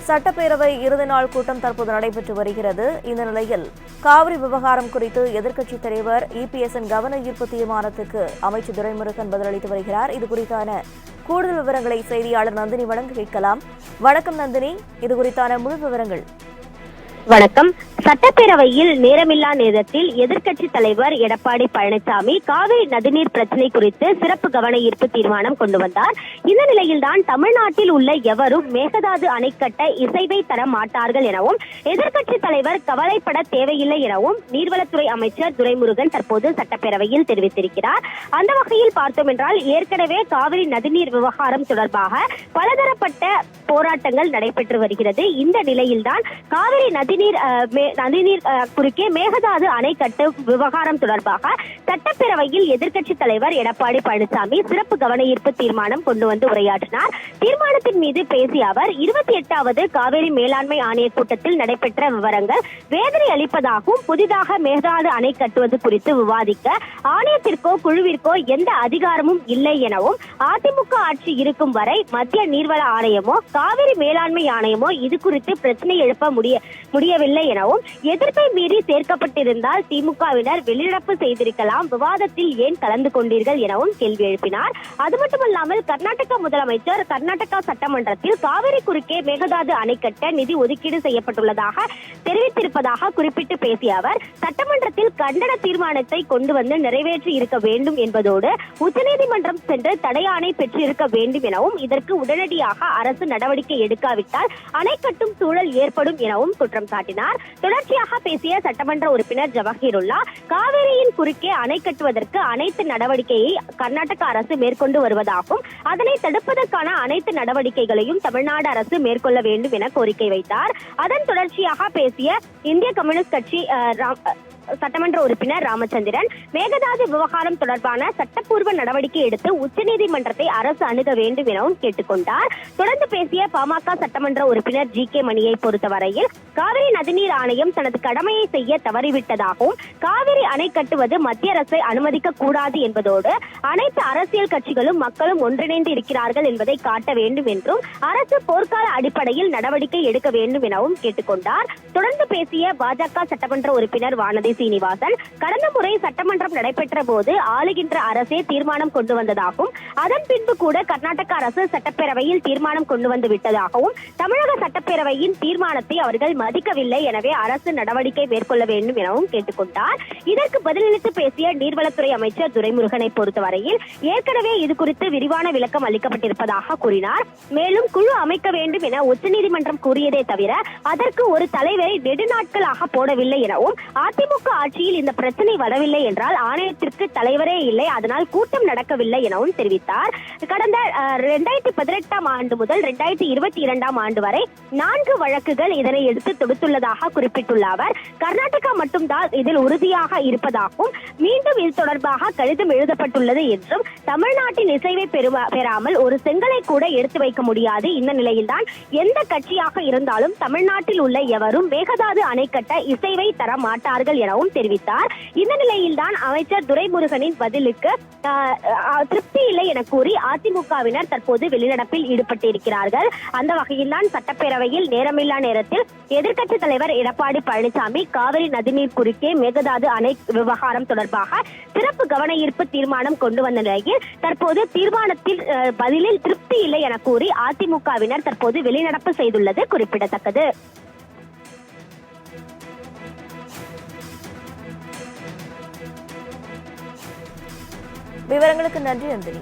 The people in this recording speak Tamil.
சட்டப்பேரவை இறுதி நாள் கூட்டம் தற்போது நடைபெற்று வருகிறது. இந்த நிலையில் காவிரி விவகாரம் குறித்து எதிர்க்கட்சித் தலைவர் இபிஎஸ்ஸின் கவன ஈர்ப்பு தீர்மானத்துக்கு அமைச்சர் துரைமுருகன் பதிலளித்து வருகிறார். இதுகுறித்தான கூடுதல் விவரங்களை செய்தியாளர் நந்தினி வழங்க கேட்கலாம். வணக்கம் நந்தினி, இதுகுறித்தான முழு விவரங்கள். வணக்கம். சட்டப்பேரவையில் நேரமில்லா நேரத்தில் எதிர்க்கட்சி தலைவர் எடப்பாடி பழனிசாமி காவிரி நதிநீர் பிரச்சினை குறித்து சிறப்பு கவன ஈர்ப்பு தீர்மானம் கொண்டு வந்தார். இந்த நிலையில்தான் தமிழ்நாட்டில் உள்ள எவரும் மேகதாது அணை கட்ட இசைவை தர மாட்டார்கள் எனவும் எதிர்க்கட்சி தலைவர் கவலைப்பட தேவையில்லை எனவும் நீர்வளத்துறை அமைச்சர் துரைமுருகன் தற்போது சட்டப்பேரவையில் தெரிவித்திருக்கிறார். அந்த வகையில் பார்த்தோம் என்றால் ஏற்கனவே காவிரி நதிநீர் விவகாரம் தொடர்பாக பலதரப்பட்ட போராட்டங்கள் நடைபெற்று வருகிறது. இந்த நிலையில்தான் காவிரி நதிநீர் குறுக்கே மேகதாது அணை கட்டு விவகாரம் தொடர்பாக சட்டப்பேரவையில் எதிர்க்கட்சி தலைவர் எடப்பாடி பழனிசாமி சிறப்பு கவன ஈர்ப்பு தீர்மானம் கொண்டு வந்து உரையாற்றினார். தீர்மானத்தின் மீது பேசிய அவர் 28வது காவிரி மேலாண்மை ஆணைய கூட்டத்தில் நடைபெற்ற விவரங்கள் வேதனை அளிப்பதாகவும் புதிதாக மேகதாது அணை கட்டுவது குறித்து விவாதிக்க ஆணையத்திற்கோ குழுவிற்கோ எந்த அதிகாரமும் இல்லை எனவும் அதிமுக ஆட்சி இருக்கும் வரை மத்திய நீர்வள ஆணையமோ காவிரி மேலாண்மை ஆணையமோ இது குறித்து பிரச்சனை எழுப்ப முடியவில்லை எனவும் எதிர்ப்பை மீறி சேர்க்கப்பட்டிருந்தால் திமுகவினர் வெளிநடப்பு செய்திருக்கலாம், விவாதத்தில் ஏன் கலந்து கொண்டீர்கள் எனவும் கேள்வி எழுப்பினார். அது மட்டுமல்லாமல் கர்நாடக முதலமைச்சர் கர்நாடகா சட்டமன்றத்தில் காவிரி குறுக்கே மேகதாது அணை கட்ட நிதி ஒதுக்கீடு செய்யப்பட்டுள்ளதாக தெரிவித்திருப்பதாக குறிப்பிட்டு பேசிய அவர் சட்டமன்றத்தில் கண்டன தீர்மானத்தை கொண்டு வந்து நிறைவேற்றி இருக்க வேண்டும் என்பதோடு உச்சநீதிமன்றம் சென்று தடையாணை பெற்றிருக்க வேண்டும் எனவும் இதற்கு உடனடியாக அரசு நடவடிக்கை எடுக்காவிட்டால் அணை கட்டும் சூழல் ஏற்படும் எனவும் குற்றம் சாட்டினார். தொடர்ச்சியாக பேசிய சட்டமன்ற உறுப்பினர் ஜவஹீருல்லா காவிரியின் குறுக்கே அணை கட்டுவதற்கு அனைத்து நடவடிக்கையை கர்நாடக அரசு மேற்கொண்டு வருவதாகவும் அதனை தடுப்பதற்கான அனைத்து நடவடிக்கைகளையும் தமிழ்நாடு அரசு மேற்கொள்ள வேண்டும் என கோரிக்கை வைத்தார். அதன் தொடர்ச்சியாக பேசிய இந்திய கம்யூனிஸ்ட் கட்சி சட்டமன்ற உறுப்பினர் ராமச்சந்திரன் மேகதாது விவகாரம் தொடர்பான சட்டப்பூர்வ நடவடிக்கை எடுத்து உச்சநீதிமன்றத்தை அரசு அணுக வேண்டும் எனவும் கேட்டுக்கொண்டார். தொடர்ந்து பேசிய பாமக சட்டமன்ற உறுப்பினர் ஜி.கே. மணியை பொறுத்தவரையில் காவிரி நதிநீர் ஆணையம் தனது கடமையை செய்ய தவறிவிட்டதாகவும் காவிரி அணை கட்டுவது மத்திய அரசை அனுமதிக்க கூடாது என்பதோடு அனைத்து அரசியல் கட்சிகளும் மக்களும் ஒன்றிணைந்து இருக்கிறார்கள் என்பதை காட்ட வேண்டும் என்றும் அரசு போர்க்கால அடிப்படையில் நடவடிக்கை எடுக்க வேண்டும் எனவும் கேட்டுக்கொண்டார். தொடர்ந்து பேசிய பாஜக சட்டமன்ற உறுப்பினர் வானதி சீனிவாசன் கடந்த முறை சட்டமன்றம் நடைபெற்ற போது ஆளுகின்ற அரசே தீர்மானம் கொண்டு வந்ததாகவும் அதன் பின்பு கூட கர்நாடக அரசு சட்டப்பேரவையில் தீர்மானம் கொண்டு வந்து விட்டதாகவும் தமிழக சட்டப்பேரவையின் தீர்மானத்தை அவர்கள் மதிக்கவில்லை, எனவே அரசு நடவடிக்கை மேற்கொள்ள வேண்டும் எனவும் கேட்டுக்கொண்டார். இதற்கு பதிலளித்து பேசிய நீர்வளத்துறை அமைச்சர் துரைமுருகனை பொறுத்தவரையில் ஏற்கனவே இது குறித்து விரிவான விளக்கம் அளிக்கப்பட்டிருப்பதாக கூறினார். மேலும் குழு அமைக்க வேண்டும் என உச்சநீதிமன்றம் கூறியதே தவிர அதற்கு ஒரு தலைவரை நெடுநாட்களாக போடவில்லை எனவும் அதிமுக ஆட்சியில் இந்த பிரச்சனை வரவில்லை என்றால் ஆணையத்திற்கு தலைவரே இல்லை, அதனால் கூட்டம் நடக்கவில்லை எனவும் தெரிவித்தார். கடந்த 2018 ஆண்டு முதல் 2022 ஆண்டு வரை 4 வழக்குகள் இதனை எடுத்து தொடுத்துள்ளதாக குறிப்பிட்டுள்ள அவர் கர்நாடகா மட்டும்தான் இதில் உறுதியாக இருப்பதாகவும் மீண்டும் இது தொடர்பாக கடிதம் எழுதப்பட்டுள்ளது என்றும் தமிழ்நாட்டின் இசைவை பெறாமல் ஒரு செங்கலை கூட எடுத்து வைக்க முடியாது. இந்த நிலையில்தான் எந்த கட்சியாக இருந்தாலும் தமிழ்நாட்டில் உள்ள எவரும் மேகதாது அணை கட்ட இசைவை தர மாட்டார்கள் எனவும் தெரிவித்தார். இந்த நிலையில்தான் அமைச்சர் துரைமுருகனின் பதிலுக்கு திருப்தி இல்லை என கூறி அதிமுகவினர் தற்போது வெளிநடப்பில் ஈடுபட்டிருக்கிறார்கள். அந்த வகையில்தான் சட்டப்பேரவையில் நேரமில்லா நேரத்தில் எதிர்க்கட்சி தலைவர் எடப்பாடி பழனிசாமி காவிரி நதிநீர் குறுக்கே மேகதாது அணை விவகாரம் தொடர்பாக சிறப்பு கவன ஈர்ப்பு தீர்மானம் கொண்டு வந்த நிலையில் தற்போது தீர்மானத்தில் பதிலில் திருப்தி இல்லை என கூறி அதிமுகவினர் தற்போது வெளிநடப்பு செய்துள்ளது குறிப்பிடத்தக்கது. விவரங்களுக்கு நன்றி நந்தினி.